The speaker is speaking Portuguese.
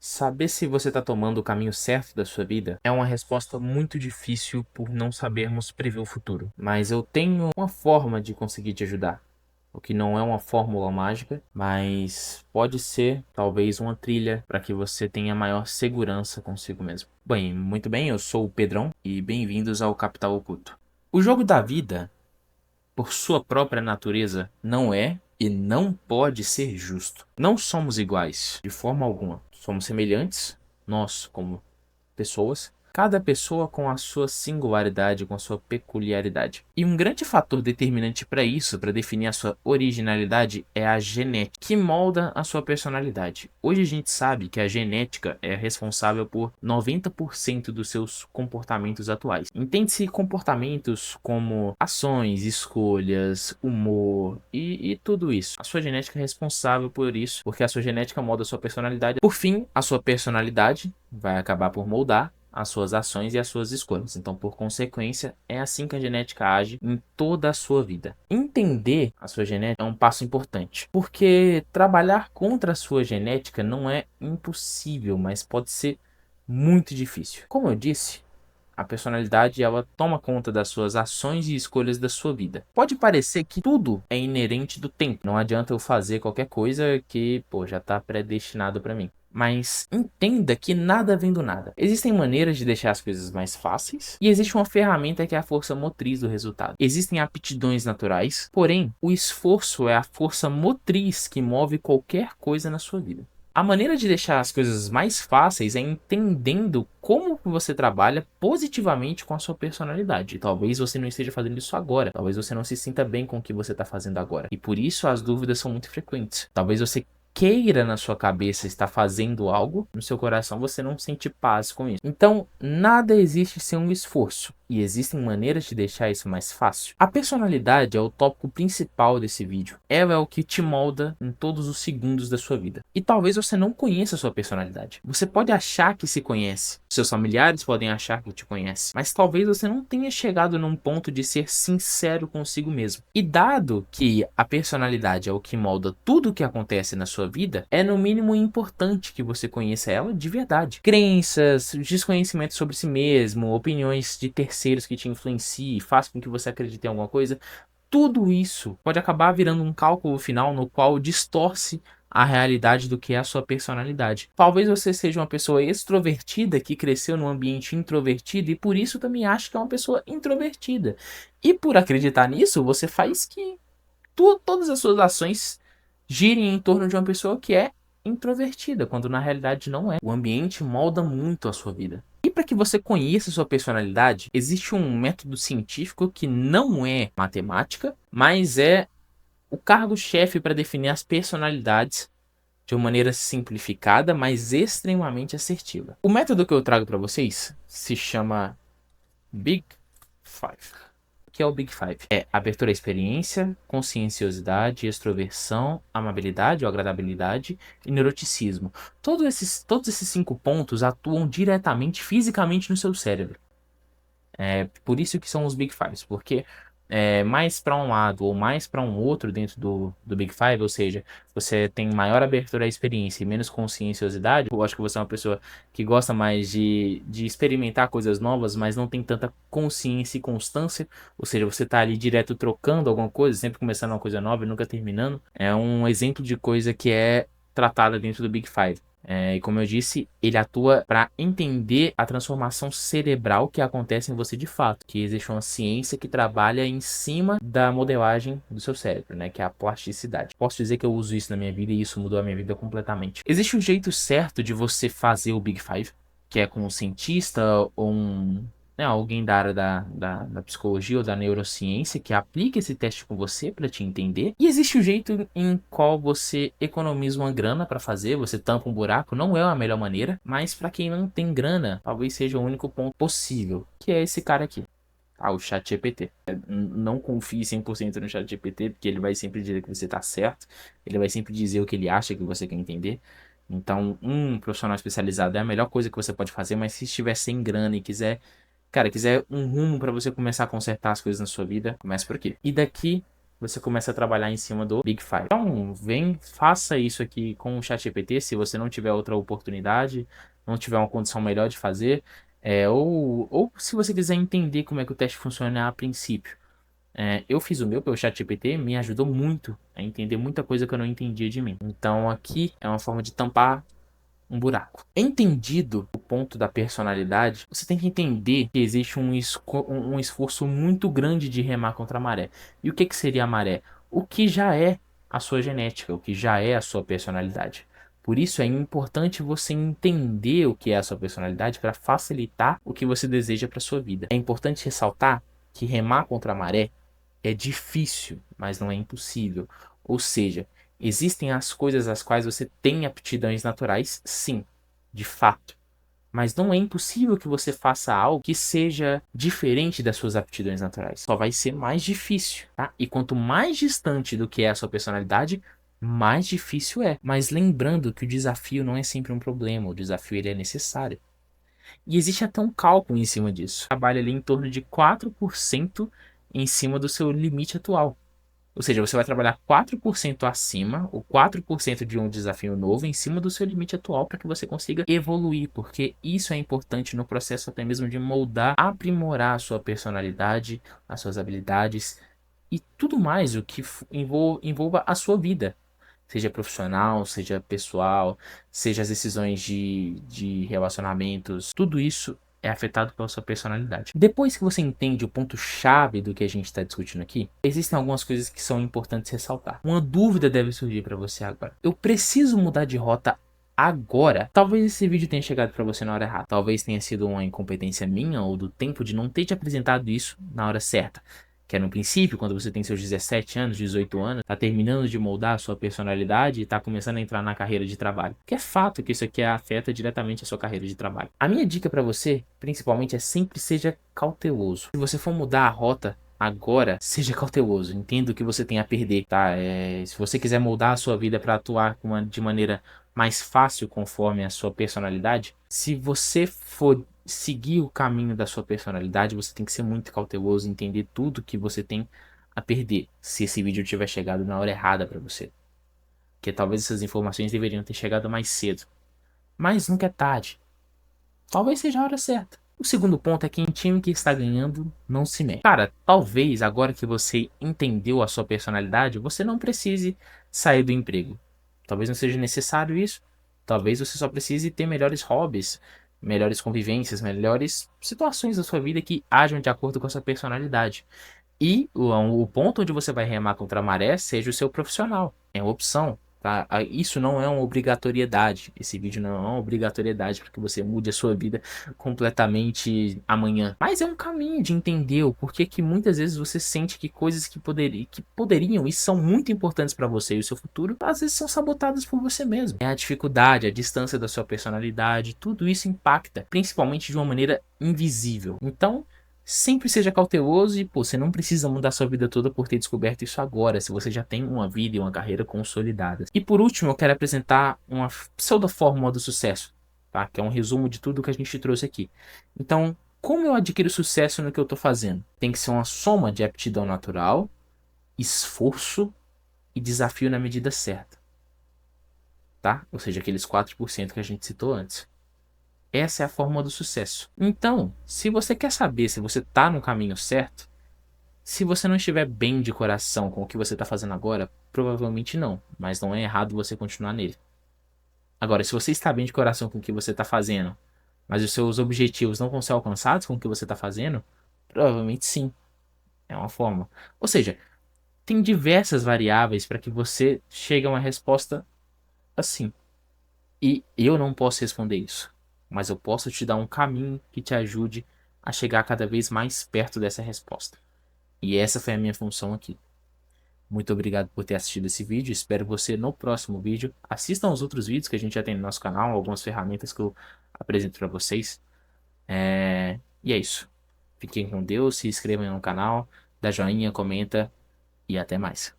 Saber se você está tomando o caminho certo da sua vida é uma resposta muito difícil por não sabermos prever o futuro. Mas eu tenho uma forma de conseguir te ajudar. O que não é uma fórmula mágica, mas pode ser talvez uma trilha para que você tenha maior segurança consigo mesmo. Bem, muito bem, eu sou o Pedrão e bem-vindos ao Capital Oculto. O jogo da vida, por sua própria natureza, não é e não pode ser justo. Não somos iguais, de forma alguma. Somos semelhantes, nós como pessoas, cada pessoa com a sua singularidade, com a sua peculiaridade. E um grande fator determinante para isso, para definir a sua originalidade, é a genética, que molda a sua personalidade. Hoje a gente sabe que a genética é responsável por 90% dos seus comportamentos atuais. Entende-se comportamentos como ações, escolhas, humor e tudo isso. A sua genética é responsável por isso, porque a sua genética molda a sua personalidade. Por fim, a sua personalidade vai acabar por moldar as suas ações e as suas escolhas. Então, por consequência, é assim que a genética age em toda a sua vida. Entender a sua genética é um passo importante, porque trabalhar contra a sua genética não é impossível, mas pode ser muito difícil. Como eu disse, a personalidade ela toma conta das suas ações e escolhas da sua vida. Pode parecer que tudo é inerente do tempo. Não adianta eu fazer qualquer coisa que, já está predestinado para mim. Mas entenda que nada vem do nada. Existem maneiras de deixar as coisas mais fáceis e existe uma ferramenta que é a força motriz do resultado. Existem aptidões naturais, porém, o esforço é a força motriz que move qualquer coisa na sua vida. A maneira de deixar as coisas mais fáceis é entendendo como você trabalha positivamente com a sua personalidade. Talvez você não esteja fazendo isso agora. Talvez você não se sinta bem com o que você está fazendo agora. E por isso as dúvidas são muito frequentes. Talvez você queira na sua cabeça estar fazendo algo, no seu coração você não sente paz com isso. Então, nada existe sem um esforço. E existem maneiras de deixar isso mais fácil. A personalidade é o tópico principal desse vídeo. Ela é o que te molda em todos os segundos da sua vida. E talvez você não conheça a sua personalidade. Você pode achar que se conhece. Seus familiares podem achar que te conhece. Mas talvez você não tenha chegado num ponto de ser sincero consigo mesmo. E dado que a personalidade é o que molda tudo o que acontece na sua vida, é no mínimo importante que você conheça ela de verdade. Crenças, desconhecimento sobre si mesmo, opiniões de terceiros que te influenciem, faz com que você acredite em alguma coisa, tudo isso pode acabar virando um cálculo final no qual distorce a realidade do que é a sua personalidade. Talvez você seja uma pessoa extrovertida que cresceu num ambiente introvertido e por isso também acha que é uma pessoa introvertida. E por acreditar nisso, você faz que todas as suas ações girem em torno de uma pessoa que é introvertida, quando na realidade não é. O ambiente molda muito a sua vida. E para que você conheça sua personalidade, existe um método científico que não é matemática, mas é o cargo-chefe para definir as personalidades de uma maneira simplificada, mas extremamente assertiva. O método que eu trago para vocês se chama Big Five. Que é o Big Five? É abertura à experiência, conscienciosidade, extroversão, amabilidade ou agradabilidade e neuroticismo. Todos esses 5 pontos atuam diretamente fisicamente no seu cérebro. É por isso que são os Big Fives, porque mais para um lado ou mais para um outro dentro do Big Five, ou seja, você tem maior abertura à experiência e menos conscienciosidade. Eu acho que você é uma pessoa que gosta mais de experimentar coisas novas, mas não tem tanta consciência e constância, ou seja, você tá ali direto trocando alguma coisa, sempre começando uma coisa nova e nunca terminando. É um exemplo de coisa que é tratada dentro do Big Five. E como eu disse, ele atua para entender a transformação cerebral que acontece em você de fato, que existe uma ciência que trabalha em cima da modelagem do seu cérebro, né, que é a plasticidade. Posso dizer que eu uso isso na minha vida e isso mudou a minha vida completamente. Existe um jeito certo de você fazer o Big Five, que é com um cientista ou alguém da área da psicologia ou da neurociência que aplica esse teste com você para te entender. E existe o jeito em qual você economiza uma grana para fazer, você tampa um buraco, não é a melhor maneira, mas para quem não tem grana, talvez seja o único ponto possível, que é esse cara aqui. O ChatGPT. Não confie 100% no ChatGPT, porque ele vai sempre dizer que você está certo, ele vai sempre dizer o que ele acha que você quer entender. Então, um profissional especializado é a melhor coisa que você pode fazer, mas se estiver sem grana e quiser um rumo para você começar a consertar as coisas na sua vida, comece por aqui. E daqui você começa a trabalhar em cima do Big Five. Então, faça isso aqui com o ChatGPT, se você não tiver outra oportunidade, não tiver uma condição melhor de fazer, ou se você quiser entender como é que o teste funciona a princípio. Eu fiz o meu pelo ChatGPT, me ajudou muito a entender muita coisa que eu não entendia de mim. Então aqui é uma forma de tampar um buraco. Entendido o ponto da personalidade, você tem que entender que existe um esforço muito grande de remar contra a maré. E o que, que seria a maré? O que já é a sua genética, o que já é a sua personalidade. Por isso é importante você entender o que é a sua personalidade para facilitar o que você deseja para sua vida. É importante ressaltar que remar contra a maré é difícil, mas não é impossível. Ou seja, existem as coisas às quais você tem aptidões naturais, sim, de fato. Mas não é impossível que você faça algo que seja diferente das suas aptidões naturais. Só vai ser mais difícil, tá? E quanto mais distante do que é a sua personalidade, mais difícil é. Mas lembrando que o desafio não é sempre um problema, o desafio ele é necessário. E existe até um cálculo em cima disso. Trabalha ali em torno de 4% em cima do seu limite atual. Ou seja, você vai trabalhar 4% acima, ou 4% de um desafio novo em cima do seu limite atual para que você consiga evoluir, porque isso é importante no processo até mesmo de moldar, aprimorar a sua personalidade, as suas habilidades e tudo mais o que envolva a sua vida. Seja profissional, seja pessoal, seja as decisões de relacionamentos, tudo isso é afetado pela sua personalidade. Depois que você entende o ponto-chave do que a gente está discutindo aqui, existem algumas coisas que são importantes ressaltar. Uma dúvida deve surgir para você agora. Eu preciso mudar de rota agora? Talvez esse vídeo tenha chegado para você na hora errada. Talvez tenha sido uma incompetência minha ou do tempo de não ter te apresentado isso na hora certa. Que é no princípio, quando você tem seus 17 anos, 18 anos, tá terminando de moldar a sua personalidade e tá começando a entrar na carreira de trabalho. Que é fato que isso aqui afeta diretamente a sua carreira de trabalho. A minha dica para você, principalmente, é sempre seja cauteloso. Se você for mudar a rota agora, seja cauteloso. Entenda o que você tem a perder, tá? Se você quiser moldar a sua vida para atuar de maneira mais fácil conforme a sua personalidade, se você for seguir o caminho da sua personalidade, você tem que ser muito cauteloso, entender tudo que você tem a perder se esse vídeo tiver chegado na hora errada para você. Porque talvez essas informações deveriam ter chegado mais cedo. Mas nunca é tarde. Talvez seja a hora certa. O segundo ponto é que em time que está ganhando, não se mexe. Cara, talvez agora que você entendeu a sua personalidade, você não precise sair do emprego. Talvez não seja necessário isso. Talvez você só precise ter melhores hobbies, melhores convivências, melhores situações da sua vida que ajam de acordo com a sua personalidade. E o ponto onde você vai remar contra a maré seja o seu profissional. É uma opção. Tá? Isso não é uma obrigatoriedade. Esse vídeo não é uma obrigatoriedade para que você mude a sua vida completamente amanhã. Mas é um caminho de entender o porquê que muitas vezes você sente que coisas que poderiam e são muito importantes para você e o seu futuro, às vezes são sabotadas por você mesmo. É a dificuldade, a distância da sua personalidade, tudo isso impacta, principalmente de uma maneira invisível. Então, sempre seja cauteloso e, pô, você não precisa mudar sua vida toda por ter descoberto isso agora, se você já tem uma vida e uma carreira consolidadas. E por último, eu quero apresentar uma pseudo-fórmula do sucesso, tá? Que é um resumo de tudo que a gente trouxe aqui. Então, como eu adquiro sucesso no que eu tô fazendo? Tem que ser uma soma de aptidão natural, esforço e desafio na medida certa, tá? Ou seja, aqueles 4% que a gente citou antes. Essa é a fórmula do sucesso. Então, se você quer saber se você está no caminho certo, se você não estiver bem de coração com o que você está fazendo agora, provavelmente não, mas não é errado você continuar nele. Agora, se você está bem de coração com o que você está fazendo, mas os seus objetivos não vão ser alcançados com o que você está fazendo, provavelmente sim. É uma forma. Ou seja, tem diversas variáveis para que você chegue a uma resposta assim. E eu não posso responder isso, mas eu posso te dar um caminho que te ajude a chegar cada vez mais perto dessa resposta. E essa foi a minha função aqui. Muito obrigado por ter assistido esse vídeo, espero você no próximo vídeo. Assistam os outros vídeos que a gente já tem no nosso canal, algumas ferramentas que eu apresento para vocês. E é isso. Fiquem com Deus, se inscrevam no canal, dá joinha, comenta e até mais.